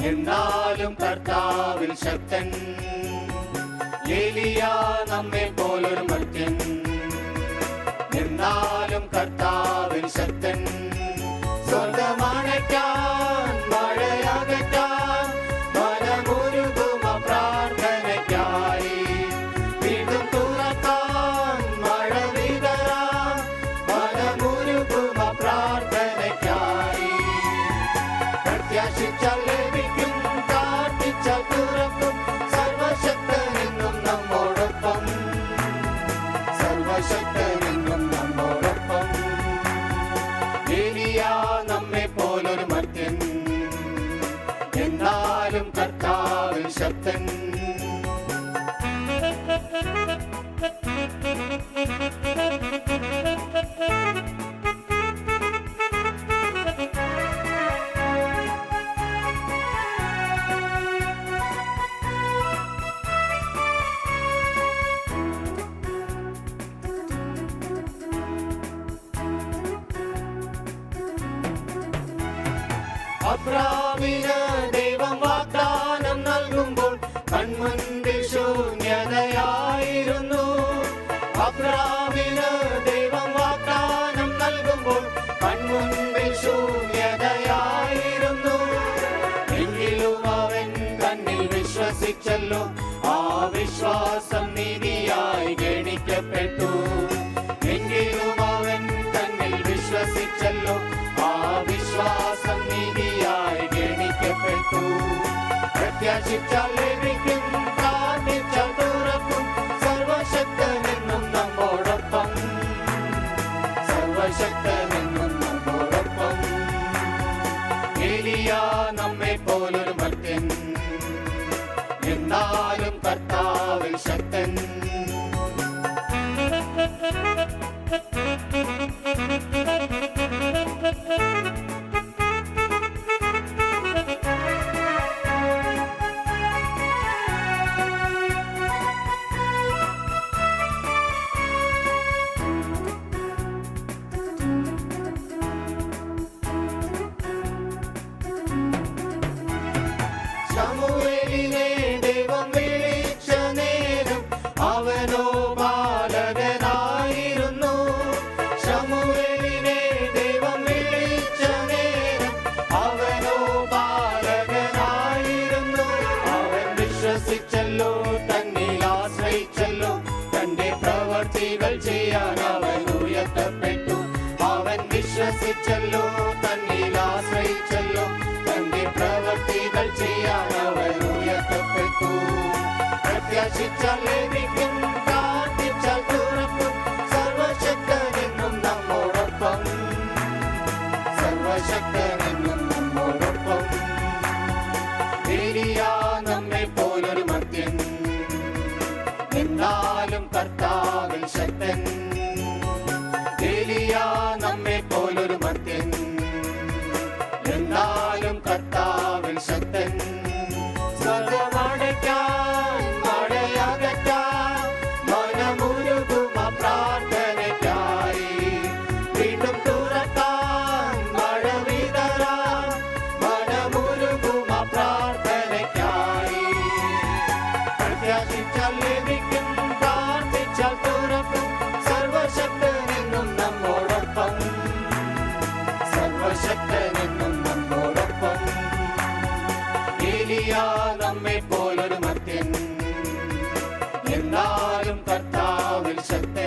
എന്നാലും കർത്താവിൽ ശക്തൻ. ഏലിയ നമ്മെ പോലൊരു മർത്യൻ, എന്നാലും കർത്താവിൽ ശക്തൻ. സ്വർഗമണയ്ക്കാൻ മഴയകറ്റാൻ മനമുരുകുമ പ്രാർത്ഥനയ്ക്കായി. വീണ്ടും തുറക്കാൻ മഴ വിതറാൻ മനമുരുകുമ പ്രാർത്ഥനയ്ക്കായി. പ്രത്യാശിച്ചാൽ ലഭിക്കും, പ്രാർത്ഥിച്ചാൽ തുറക്കും, സർവശക്തനെന്നും നമ്മോടൊപ്പം, സർവശക്തനെന്നും നമ്മോടൊപ്പം. ഏലിയ നമ്മെ പോലൊരു മർത്യൻ, എന്നാലും കർത്താവിൽ ശക്തൻ. അബ്രാമിന് ദൈവം വാഗ്ദാനം നൽകുമ്പോൾ കൺമുൻപിൽ ശൂന്യതയായിരുന്നു. അബ്രാമിന് ദൈവം വാഗ്ദാനം നൽകുമ്പോൾ കൺമുൻപിൽ ശൂന്യതയായിരുന്നു. എങ്കിലും അവൻ തന്നിൽ വിശ്വസിച്ചല്ലോ, ആ വിശ്വാസം നീതിയായി ഗണിക്കപ്പെട്ടു. എങ്കിലും അവൻ തന്നിൽ വിശ്വസിച്ചല്ലോ, ആ വിശ്വാസം നീതിയായി ഗണിക്കപ്പെട്ടു. പ്രത്യാശിച്ചാൽ ലഭിക്കും, പ്രാർത്ഥിച്ചാൽ തുറക്കും, സർവശക്തനെന്നും നമ്മോടൊപ്പം, സർവശക്തനെന്നും നമ്മോടൊപ്പം. ഏലിയ നമ്മെ പോലൊരു മർത്യൻ, എന്നാലും കർത്താവിൽ ശക്തൻ. ശമൂവേലിനെ ദൈവം വിളിച്ച നേരം അവനോ ബാലകനായിരുന്നു. ശമൂവേലിനെ ദൈവം വിളിച്ച നേരം അവനോ ബാലകനായിരുന്നു. അവൻ വിശ്വസിച്ചല്ലോ, തന്നിൽ ആശ്രയിച്ചല്ലോ, തന്റെ പ്രവർത്തികൾ ചെയ്യാൻ അവൻ ഉയർത്തപ്പെട്ടു. അവൻ വിശ്വസിച്ചല്ലോ, തന്നിൽ ആശ്രയിച്ചല്ലോ, തന്റെ പ്രവർത്തികൾ ചെയ്യാൻ അവൻ ഉയർത്തപ്പെട്ടു. പ്രത്യാശിച്ചാൽ ലഭിക്കും, പ്രാർത്ഥിച്ചാൽ തുറക്കും, സർവശക്തനെന്നും നമ്മോടൊപ്പം, സർവശക്തനെന്നും നമ്മോടൊപ്പം. ഏലിയ നമ്മെ പോലൊരു മർത്യൻ, എന്നാലും കർത്താവിൽ ശക്തൻ. ഏലിയ നമ്മെ പോലൊരു മർത്യൻ, എന്നാലും കർത്താവിൽ ശക്തൻ. സ്വർഗമടയ്ക്കാൻ മഴയകറ്റാൻ മനമുരുകുമ പ്രാർത്ഥനയ്ക്കായി. വീണ്ടും തുറക്കാൻ മഴ വിതറാൻ മനമുരുകുമ പ്രാർത്ഥനയ്ക്കായി. പ്രത്യാശിച്ചാൽ ലഭിക്കും, പ്രാർത്ഥിച്ചാൽ തുറക്കും, സർവശക്തനെന്നും നമ്മോടൊപ്പം, സർവശക്തനെന്നും നമ്മോടൊപ്പം. ഏലിയ നമ്മെ പോലൊരു മർത്യൻ, എന്നാലും കർത്താവിൽ ശക്തൻ.